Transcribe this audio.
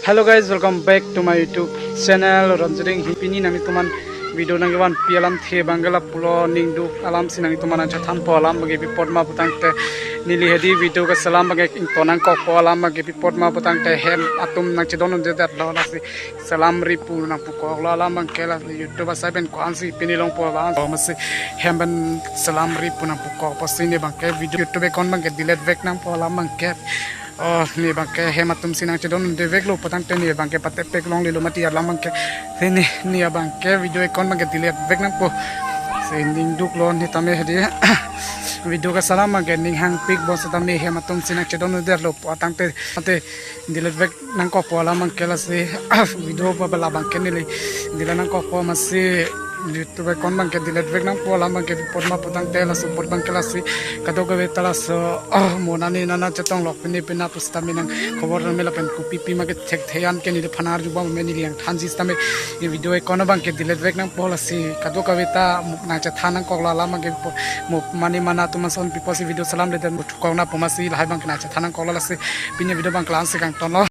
Hello guys, welcome back to my YouTube channel. Ranjering hipini nami tuman video nang iwan pialam the bangala pulo ning du alam sinang tuman ancha than po alam bagi podma putang te nili hedi video ka salam bagi tonang ko po alam bagi podma putang te hem atum nang chedon de dat la si salam ripu nang pu ko alam bang kela YouTube asaben ko ansi pini long po alam masi hem ban salam ripu nang pu ko pasine bang ke video YouTube kon bang ke delete vek nang po alam bang ke oh ni bangke hematum sinang cedon devek lo patang te ni bangke pate pek long lilo mati alam bangke ni bangke video ekon bangke dilihat vek nang po sending duk lo ni tame hedi video ka salam bangke ning hang pik bos tame hematum sinang cedon der lo patang te pate dilihat vek nang ko po alam bangke la se video pa bala bangke ni dilan nang ko po masih YouTube kon bangke dilihat vek nang po alam bangke podma patang te la support bangke la si kadok kave talas monani nana cetong lok pini pina pustami nang khobor mela pen kupi pi mage thek theyan ke ni phanar juba me ni liang thanji stame ye video e kono bang ke dilet vek nang polasi kadok kave ta na cha thanang kokla la mage mani mana tuma son piposi video salam le den mutu kona pomasi lai bang na cha thanang kokla la se pinya video bang class se kang tono